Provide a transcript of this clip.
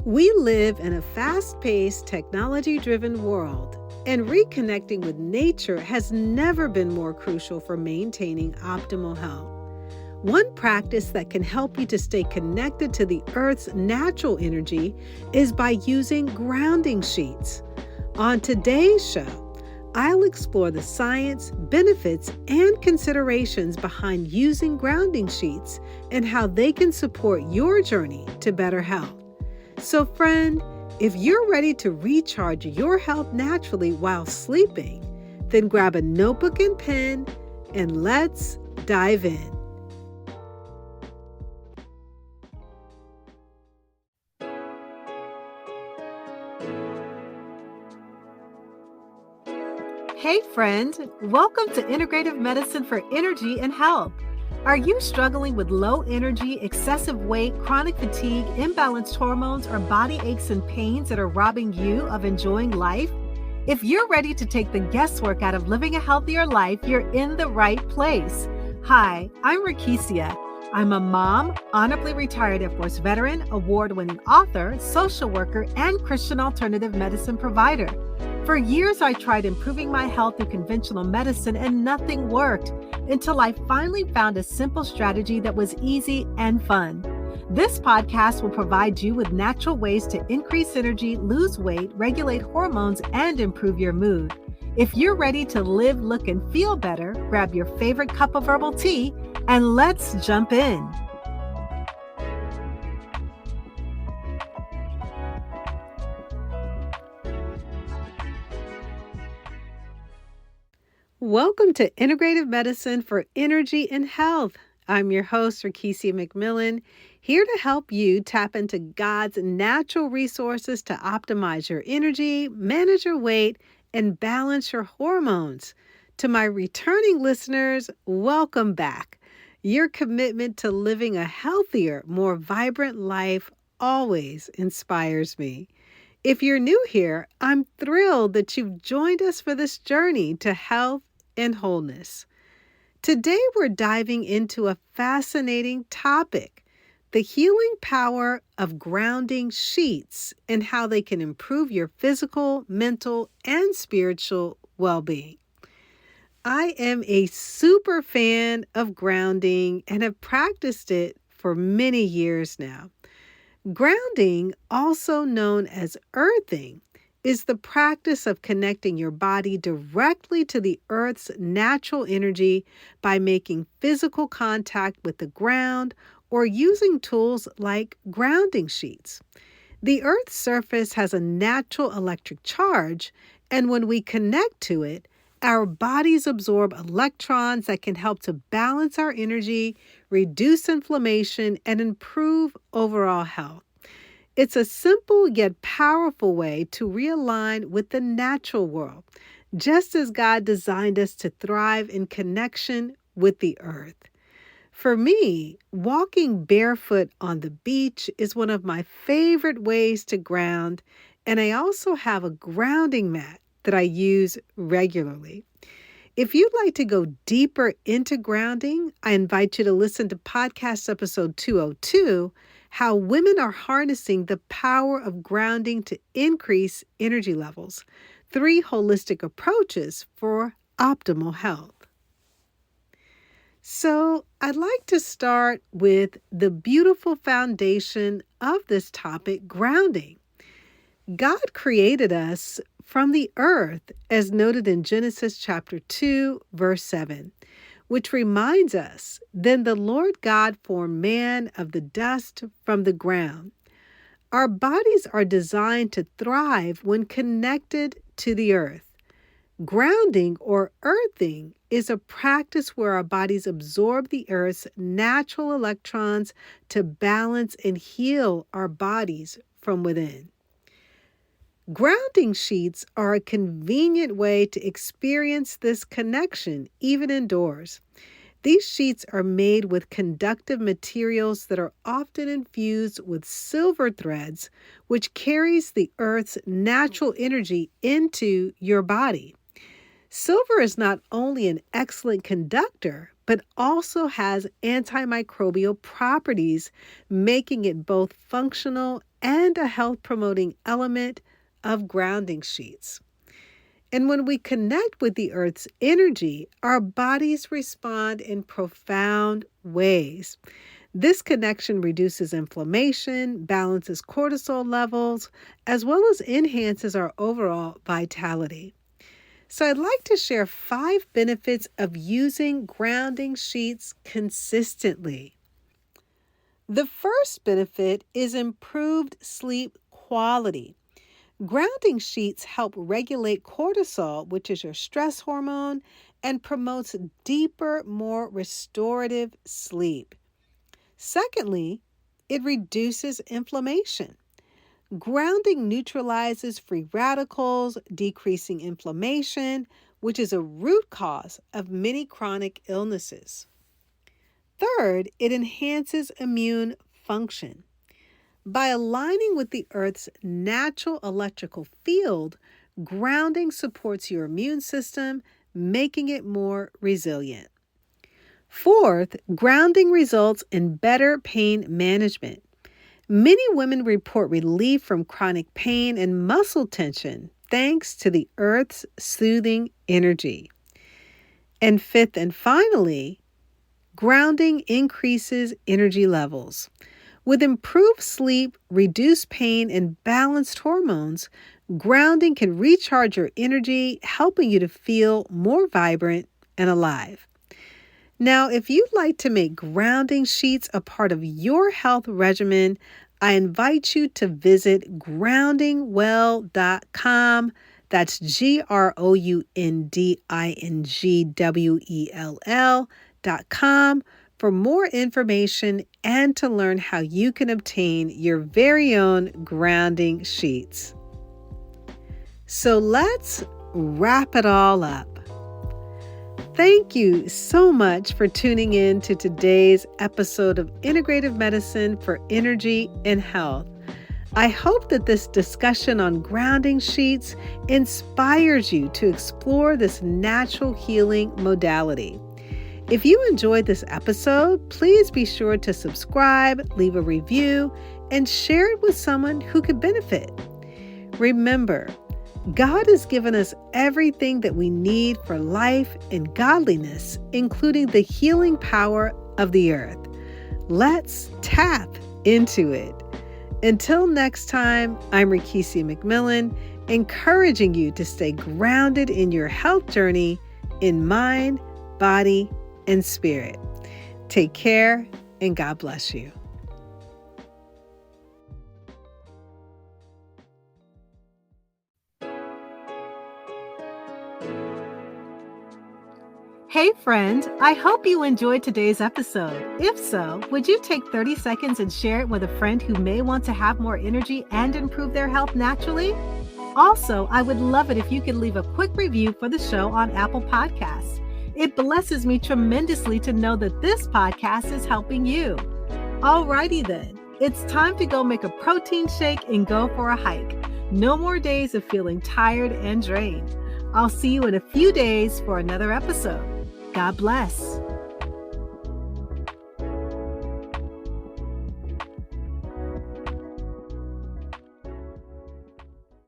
We live in a fast-paced, technology-driven world, and reconnecting with nature has never been more crucial for maintaining optimal health. One practice that can help you to stay connected to the Earth's natural energy is by using grounding sheets. On today's show, I'll explore the science, benefits, and considerations behind using grounding sheets and how they can support your journey to better health. So friend, if you're ready to recharge your health naturally while sleeping, then grab a notebook and pen and let's dive in. Hey friend, welcome to Integrative Medicine for Energy and Health. Are you struggling with low energy, excessive weight, chronic fatigue, imbalanced hormones, or body aches and pains that are robbing you of enjoying life? If you're ready to take the guesswork out of living a healthier life, you're in the right place. Hi, I'm Rekishia. I'm a mom, honorably retired Air Force veteran, award-winning author, social worker, and Christian alternative medicine provider. For years, I tried improving my health through conventional medicine and nothing worked until I finally found a simple strategy that was easy and fun. This podcast will provide you with natural ways to increase energy, lose weight, regulate hormones, and improve your mood. If you're ready to live, look, and feel better, grab your favorite cup of herbal tea and let's jump in. Welcome to Integrative Medicine for Energy and Health. I'm your host, Rekishia McMillan, here to help you tap into God's natural resources to optimize your energy, manage your weight, and balance your hormones. To my returning listeners, welcome back. Your commitment to living a healthier, more vibrant life always inspires me. If you're new here, I'm thrilled that you've joined us for this journey to health and wholeness. Today, we're diving into a fascinating topic, the healing power of grounding sheets and how they can improve your physical, mental, and spiritual well-being. I am a super fan of grounding and have practiced it for many years now. Grounding, also known as earthing, is the practice of connecting your body directly to the Earth's natural energy by making physical contact with the ground or using tools like grounding sheets. The Earth's surface has a natural electric charge, and when we connect to it, our bodies absorb electrons that can help to balance our energy, reduce inflammation, and improve overall health. It's a simple yet powerful way to realign with the natural world, just as God designed us to thrive in connection with the earth. For me, walking barefoot on the beach is one of my favorite ways to ground, and I also have a grounding mat that I use regularly. If you'd like to go deeper into grounding, I invite you to listen to podcast episode 202, How Women Are Harnessing the Power of Grounding to Increase Energy Levels, 3 holistic approaches for optimal health. So I'd like to start with the beautiful foundation of this topic, grounding. God created us from the earth, as noted in Genesis chapter 2, verse 7. Which reminds us, then the Lord God formed man of the dust from the ground. Our bodies are designed to thrive when connected to the earth. Grounding or earthing is a practice where our bodies absorb the earth's natural electrons to balance and heal our bodies from within. Grounding sheets are a convenient way to experience this connection, even indoors. These sheets are made with conductive materials that are often infused with silver threads, which carries the earth's natural energy into your body. Silver is not only an excellent conductor, but also has antimicrobial properties, making it both functional and a health-promoting element of grounding sheets. And when we connect with the earth's energy, our bodies respond in profound ways. This connection reduces inflammation, balances cortisol levels, as well as enhances our overall vitality. So, I'd like to share 5 benefits of using grounding sheets consistently. The first benefit is improved sleep quality. Grounding sheets help regulate cortisol, which is your stress hormone, and promotes deeper, more restorative sleep. Secondly, it reduces inflammation. Grounding neutralizes free radicals, decreasing inflammation, which is a root cause of many chronic illnesses. Third, it enhances immune function. By aligning with the Earth's natural electrical field, grounding supports your immune system, making it more resilient. Fourth, grounding results in better pain management. Many women report relief from chronic pain and muscle tension thanks to the Earth's soothing energy. And fifth and finally, grounding increases energy levels. With improved sleep, reduced pain, and balanced hormones, grounding can recharge your energy, helping you to feel more vibrant and alive. Now, if you'd like to make grounding sheets a part of your health regimen, I invite you to visit groundingwell.com. That's groundingwell.com for more information and to learn how you can obtain your very own grounding sheets. So let's wrap it all up. Thank you so much for tuning in to today's episode of Integrative Medicine for Energy and Health. I hope that this discussion on grounding sheets inspires you to explore this natural healing modality. If you enjoyed this episode, please be sure to subscribe, leave a review, and share it with someone who could benefit. Remember, God has given us everything that we need for life and godliness, including the healing power of the earth. Let's tap into it. Until next time, I'm Rekishia McMillan, encouraging you to stay grounded in your health journey in mind, body, and spirit. Take care, and God bless you. Hey friend, I hope you enjoyed today's episode. If so, would you take 30 seconds and share it with a friend who may want to have more energy and improve their health naturally? Also, I would love it if you could leave a quick review for the show on Apple Podcasts. It blesses me tremendously to know that this podcast is helping you. Alrighty then, it's time to go make a protein shake and go for a hike. No more days of feeling tired and drained. I'll see you in a few days for another episode. God bless.